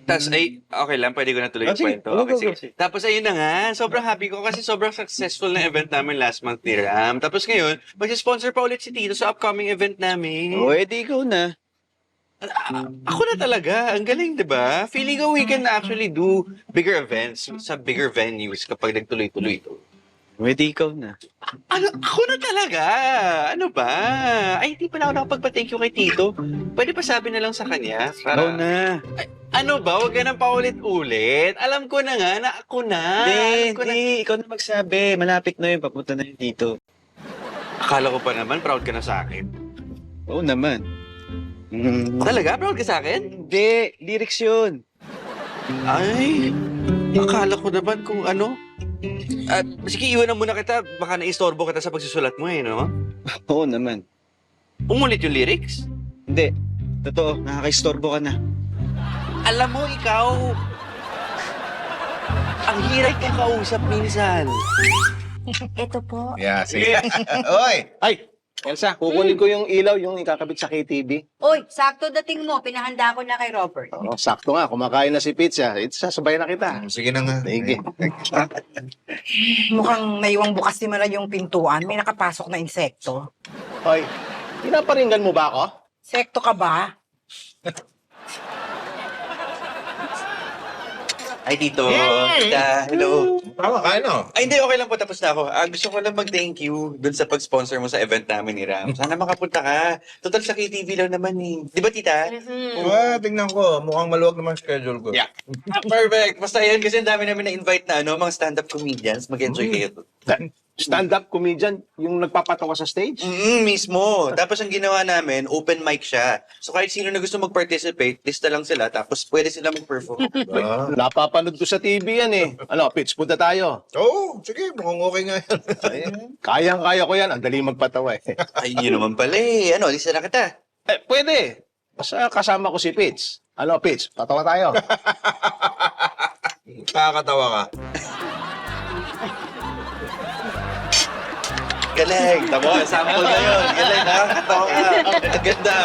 Tapos ay, okay lang, pwede ko na tuloy yung Sige, kwento. go, Okay, go, go. sige. Tapos ayun na nga, sobrang happy ko kasi sobrang successful na event namin last month ni Ram. Tapos ngayon, mag-sponsor pa ulit si Tito sa upcoming event namin. O, edi ikaw na. Ako na talaga. Ang galing, di ba? Feeling ko we can actually do bigger events sa bigger venues kapag nagtuloy-tuloy ito. O, edi ikaw na. Ano, ako na talaga. Ano ba? Ay, hindi pa na ako nakapagpa-thank you kay Tito. Pwede pa sabi na lang sa kanya. Ikaw na. Ay, ano ba? Huwag ka nang paulit-ulit. Alam ko na nga na ako na. Alam ko na. Hindi. Ikaw na magsabi. Malapit na yun. Papunta na yun dito. Akala ko pa naman, proud ka na sa akin. Oo naman. Talaga? Proud ka sa akin? Hindi. Lyrics yun. Ay, akala ko naman kung ano. At sige, iwanan muna kita. Baka naistorbo kita sa pagsusulat mo eh, no? Oo naman. Umulit yung lyrics? Hindi. Totoo. Nakaka-istorbo ka na. Alam mo, ikaw, ang hirap kang kausap minsan. Ito po. Yeah, sige. Oy! Ay, Elsa, kukunin ko yung ilaw, yung ikakabit sa KTV. Uy, sakto dating mo. Pinahanda ko na kay Robert. Oo, sakto nga, kumakain na si Pizza. Ito, sasabay na kita. Sige na nga. Sige. Mukhang naiwang bukas ni Mara yung pintuan. May nakapasok na insekto. Hoy, pinaparinggan mo ba ako? Sekto ka ba? Ay, Tito. Tita, hello. Tama, kain na. Ay, hindi, okay lang po. Tapos na ako. Gusto ko lang mag-thank you dun sa pag-sponsor mo sa event namin ni Ram. Sana makapunta ka. Total sa KTV lang naman eh. Di ba, Tita? Tingnan ko. Mukhang maluwag naman schedule ko. Yeah. Perfect. Basta yan kasi ang dami namin na-invite na mga stand-up comedians. Mag-enjoy kayo. Stand-up comedian, yung nagpapatawa sa stage? Mismo. Tapos ang ginawa namin, open mic siya. So kahit sino na gusto mag-participate, lista lang sila. Tapos pwede sila mag-perform. Ah. Napapanood ko sa TV yan eh. Ano, Pitch, punta tayo. Oo, sige. Mukhang okay nga yan. Kayang-kaya ko yan. Ang dali magpatawa eh. Ay, yun naman pala eh. Ano, lista na kita. Pwede. Basta kasama ko si Pitch. Ano, Pitch, patawa tayo. Kakatawa ka. Galing. Tamo, sample na yun. Galing, nakakatawa ka. Ganda.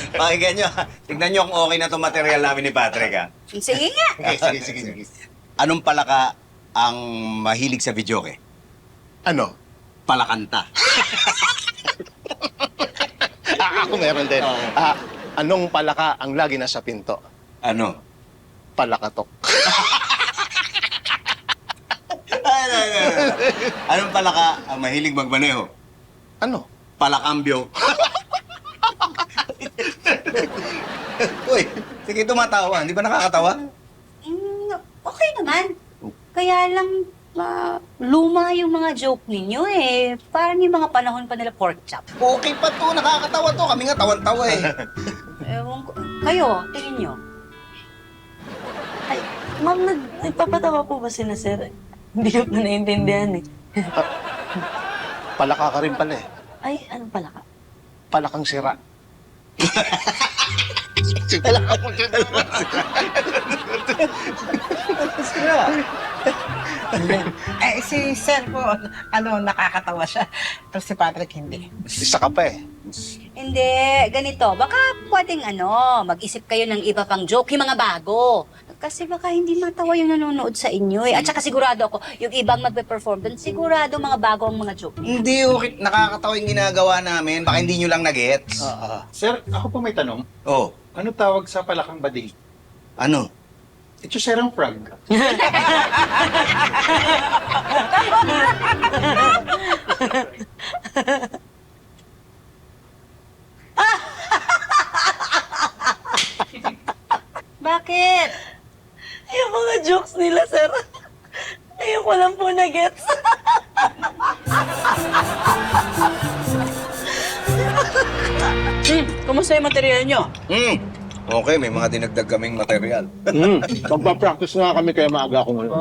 Pakinggan nyo. Tignan nyo kung okay na itong material namin ni Patrick, ha? Sige nga. Okay, sige. Anong palaka ang mahilig sa videoke? Ano? Palakanta. Ako meron din. Anong palaka ang lagi nasa pinto? Ano? Palakatok. Anong palaka ang mahilig magmaneho? Ano? Palakambyo. Uy, sige tumatawa. Hindi ba nakakatawa? Okay naman. Kaya lang, luma yung mga joke ninyo eh. Parang yung mga panahon pa nila pork chop. Okay pa to, nakakatawa to. Kami nga tawan-tawa eh. Ewan ko. Kayo, tingin nyo. Ay, ma'am, nagpapatawa po ba sila, sir? Hindi ko na naiintindihan eh. Palaka ka rin pala eh. Ay, anong pala ka? Palakang sira. Si Sir po, nakakatawa siya. Pero si Patrick hindi. Isa ka pa eh. Hindi, ganito. Baka pwedeng mag-isip kayo ng iba pang joke, yung mga bago. Kasi baka hindi matawa yung nanonood sa inyo eh. At saka sigurado ako, yung ibang magpe-perform doon, sigurado mga bago ang mga joke. Hindi, okay. Nakakatawa yung ginagawa namin. Baka hindi nyo lang na-gets. Sir, ako po may tanong. Oh, Ano tawag sa palakang bading? ano? Ito serang frog. Bakit? Yung mga jokes nila, sir. Ayoko lang po na-gets. Kumusta yung material nyo? Okay, may mga dinagdag kaming material. Magpa-practice nga kami kaya maaga ako ngayon.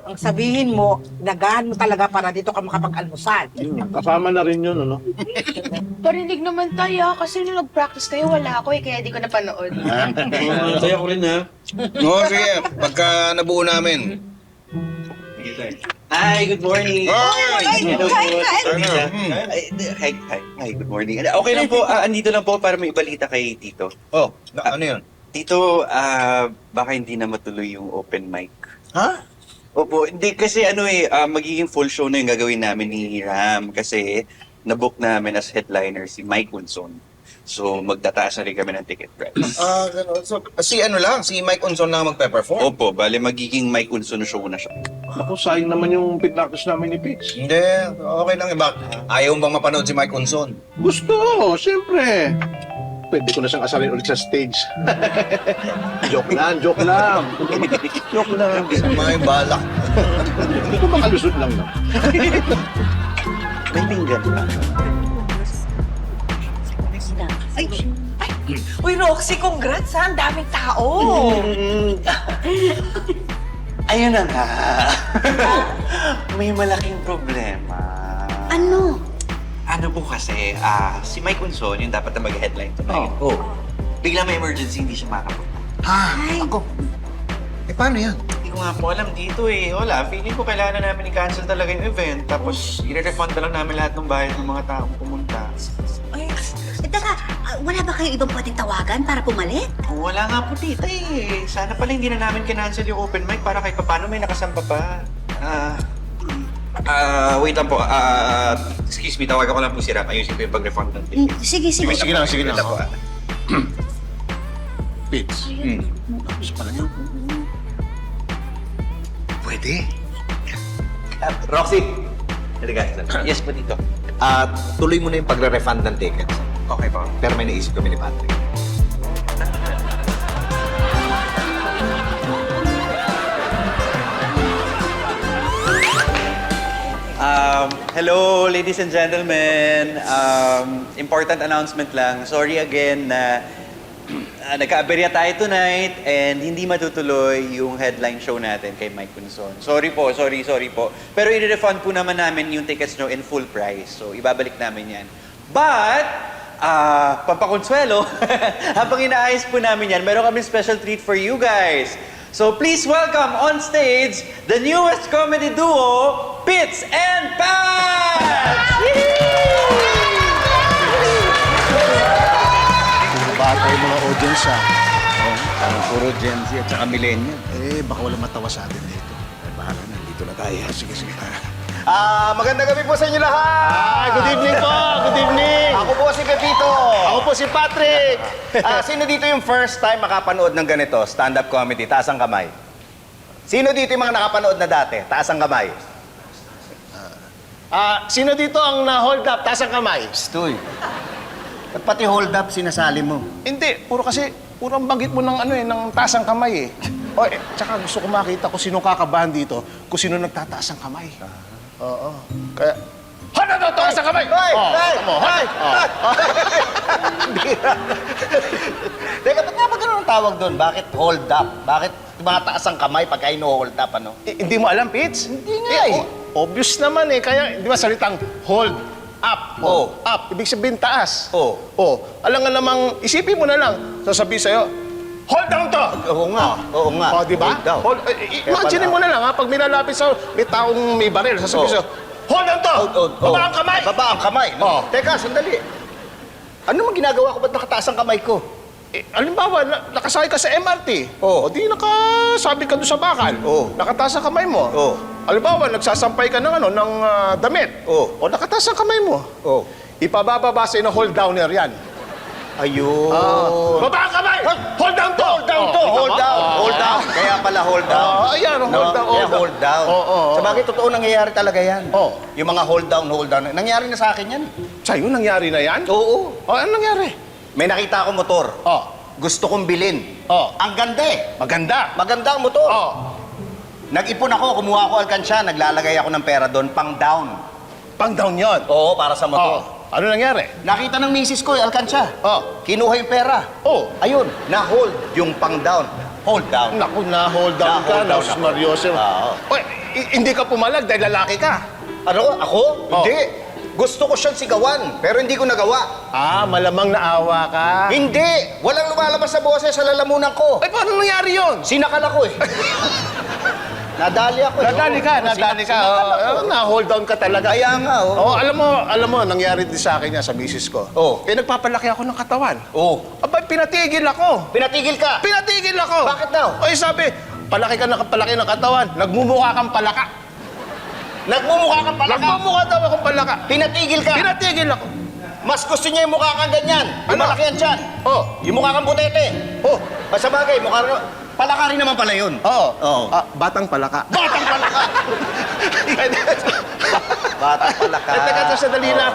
Ang sabihin mo, nagahan mo talaga para dito ka makapag-almusal. Kasama na rin yun, ano? Parinig naman tayo kasi nung nag-practice kayo, wala ako kaya di ko napanood. Kaya ko rin ha. Oo, sige. Pagka nabuo namin. Sige tayo. Hi, good morning. Ay, Hello po. kain. Hi, good morning. Okay lang po, andito lang po para may balita kay Tito. Oh, ano yun? Tito, baka hindi na matuloy yung open mic. Ha? Opo, hindi kasi magiging full show na yung gagawin namin ni Ram kasi nabook namin as headliner si Mike Unson. So, magtataas na rin kami ng ticket price. Gano'n. So, si Mike Unson na magpe-perform? Opo, bale magiging Mike Unson show na siya. Ako, sayang naman yung pinakos namin ni Pitch. Hindi, okay lang. Ayaw bang mapanood si Mike Unson? Gusto, siyempre. Pwede ko na siyang asalin ulit sa stage. Joke lang. Joke lang. Mga yung balak. Ito makalusot lang na. May pinggan pa. Uy, Roxy, congrats ha. Ang daming tao. Ayun na nga. May malaking problema. Ano? Ano po kasi, si Mike Unson, yung dapat na mag-headline tonight. Oh. Bigla may emergency, hindi siya makapunta. Ako. Paano yan? Hindi ko nga po alam dito eh. Wala, feeling ko kailangan na namin i-cancel talaga yung event. Tapos, i-refund na lang namin lahat ng bayad ng mga taong pumunta. Teka, wala ba kayo ibang pwedeng tawagan para pumalit? Wala nga po tita eh. Sana pala hindi na namin kinancel yung open mic para kahit paano may nakasampa pa. Wait lang po. Excuse me, tawagan ko lang po si Ram. Ayusin ko yung pag-refund ng ticket. Sige. Sige lang. Wait lang po. Pitch. Gusto pala niya. Pwede. Roxy! Halika. Yes po dito. Tuloy mo na yung pagre-refund ng tickets. Okay po. Pero may naisip kami ni Patrick. Hello, ladies and gentlemen. Important announcement lang. Sorry again na nagka-aberya tayo tonight and hindi matutuloy yung headline show natin kay Mike Unson. Sorry po. Pero i-refund po naman namin yung tickets nyo in full price. So, ibabalik namin yan. But, pampakonsuelo, habang inaayos po namin yan, meron kami special treat for you guys. So, please welcome on stage the newest comedy duo, Pitts and Pats! Bata yung mga audience Parang puro Gen Z at saka millennial. baka wala matawa sa atin dito. Bahala na, dito na tayo. Sige. Magandang gabi po sa inyo lahat! Good evening po! Good evening! Ako po si Pepito. Ako po si Patrick! Sino dito yung first time makapanood ng ganito, stand-up comedy? Taas ang kamay. Sino dito yung mga nakapanood na dati? Taas ang kamay. Sino dito ang na-hold up? Taas ang kamay. Stoy. At pati hold up sinasali mo. Hindi, puro ang banggit mo ng taas ang kamay eh. Tsaka gusto ko makita kung sino kakabahan dito, kung sino nagtataas ang kamay. Oo. Kaya, Hana taas ang kamay! Hoy! Hoy! Teka, ba't nga ba ganun ang tawag doon? Bakit hold up? Bakit tumataas ang kamay pagka ino-hold up, ano? Hindi mo alam, Pitts? Hindi nga eh. Obvious naman eh. Kaya, di ba salitang hold up? Oh. Up. Ibig sabihin taas. Oh. Alam nga namang, isipin mo na lang. Sasabihin sa'yo, hold down to! Oo nga. Di ba? Hold down. Imagine mo na lang ha, pag minalapit sa may taong may baril, sasabihin sa'yo, hold down to! Baba ang kamay! Baba ang kamay. No? Teka, sandali. Ano mang ginagawa ko? Ba't nakataas ang kamay ko? Alimbawa, nakasakay ka sa MRT. Oh. O di nakasabit ka doon sa bakal. Oh. Nakataas ang kamay mo. Oh. Alimbawa, nagsasampay ka ng damit. Oh. O nakataas ang kamay mo. Oh. Ipababa sa ino hold downer yan. Ayun. Baba ang kamay! Hold down to! Hold down to! Hold down! Hold down! Kaya pala hold down. Ayan, hold down. Kaya hold down. Sa bagay, totoo nangyayari talaga yan. Oh. Yung mga hold down. Nangyari na sa akin yan. Sa'yo, nangyari na yan? Oo. Ano nangyari? May nakita akong motor. Gusto kong bilhin. Ang ganda eh. Maganda. Maganda ang motor. Nag-ipon ako, kumuha ako alkansya, naglalagay ako ng pera doon, pang down. Pang down yun. Oo, para sa motor. Ano nangyari? Nakita ng misis ko, alkansya. Kinuha yung pera. Oh. Ayun, na-hold yung pang down. Hold down. Naku, na-hold down ka, Na-hold down Nels ako. Marioso. Oo. Hindi ka pumalag dahil lalaki ka. Ano? Ako? Hindi. Gusto ko siyang sigawan, pero hindi ko nagawa. Malamang naawa ka. Hindi! Walang lumalabas sa boses sa lalamunan ko. Paano nangyari yun? Sinakal ako eh. Nadali ako. Nadali ka. Na-hold down ka talaga. Kaya nga, Oh, alam mo, nangyari din sa akin yan, sa misis ko. Oh. Eh, nagpapalaki ako ng katawan. Oh. Abay, pinatigil ako. Pinatigil ka. Pinatigil ako. Bakit daw? Oy, sabi, palaki ka ng palaki ng katawan, nagmumukha kang palaka. Nagmumukha kang palaka. Nagmumukha daw akong palaka. Pinatigil ka. Pinatigil ako. Mas gusto niya yung mukha kang ganyan. Yung Ano? malaki yan dyan. Oh. Yung mukha kang butete. Oh. Sa bagay, palaka rin naman pala yun. Oo. Oo. Batang palaka. Batang palaka. Batang palaka. Eh, teka, sandali lang.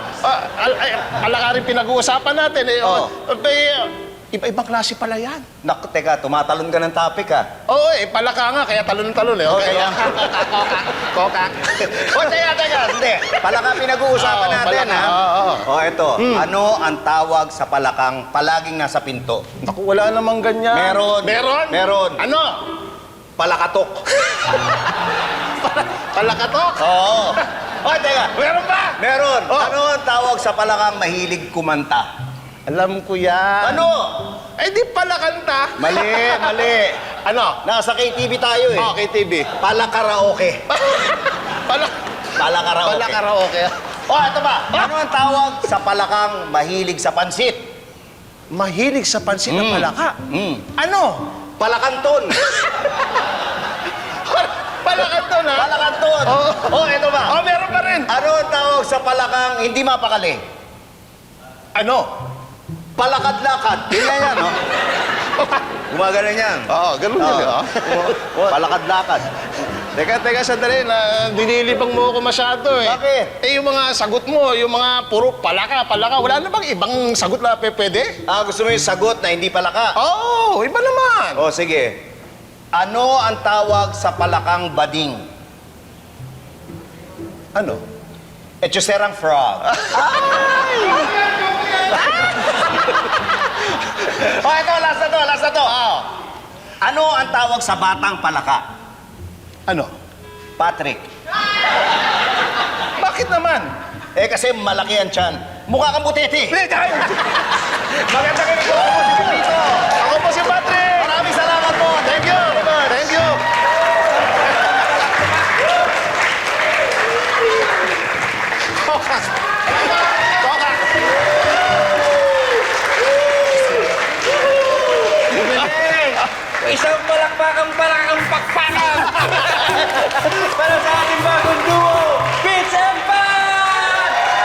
Palaka rin pinag-uusapan natin. Oo. Iba-ibang klase pala yan. Naku, teka, tumatalon ka ng topic, ha? Oo, palaka nga, kaya talon-talon eh. Okay. Kaya Koka. O, teka, hindi. Palaka pinag-uusapan Oo, natin, palaka. ha? Oo. O, eto. Ano ang tawag sa palakang palaging nasa pinto? Naku, wala namang ganyan. Meron. Meron? Meron. Ano? Palakatok. Palakatok? Oo. O, teka. Meron ba? Meron. Oh. Ano ang tawag sa palakang mahilig kumanta? Alam ko yan. Ano? Eh, di pala kanta. Mali. Ano? Nasa KTV tayo, eh. Okay, TV. Palakaraoke. Palakaraoke. Palakaraoke. O, ito ba? Ano ang tawag sa palakang mahilig sa pansit? Mahilig sa pansit ng palaka. Ano? Palakanton. Palakanton, ha? Palakanton. Oo. O, ito ba? Oh, meron pa rin. Ano ang tawag sa palakang hindi mapakali? Ano? Palakad-lakad. Yun na yan, no? Gumagano yan. Oo, ganun yun, ha? Palakad-lakad. Teka, sandali. Dinilibang mo ako masyado, eh. Bakit? Eh, yung mga sagot mo, yung mga puro palaka. Wala na bang ibang sagot na pwede? Gusto mo yung sagot na hindi palaka? Oo, iba naman. O, sige. Ano ang tawag sa palakang bading? Ano? Echoserang frog. O, ito, last na to. Ano ang tawag sa batang palaka? Ano? Patrick. Bakit naman? Eh, kasi malaki ang tiyan. Mukha kang butete. Maganda kayo po. Ako po si Patrick! Maraming salamat po. Thank you. Thank you! Koka! Koka! Isang palakpakang pakpakan para sa ating bagong duo, Pits and Pat!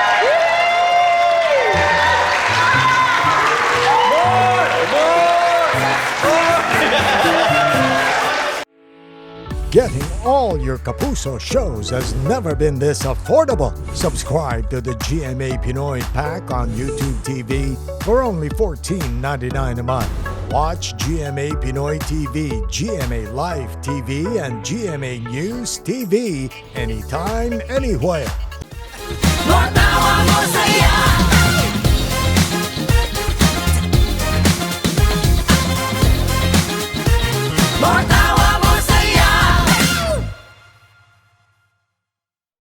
Getting all your Kapuso shows has never been this affordable. Subscribe to the GMA Pinoy Pack on YouTube TV for only $14.99 a month. Watch GMA Pinoy TV, GMA Live TV, and GMA News TV anytime, anywhere. More tawa, more saya.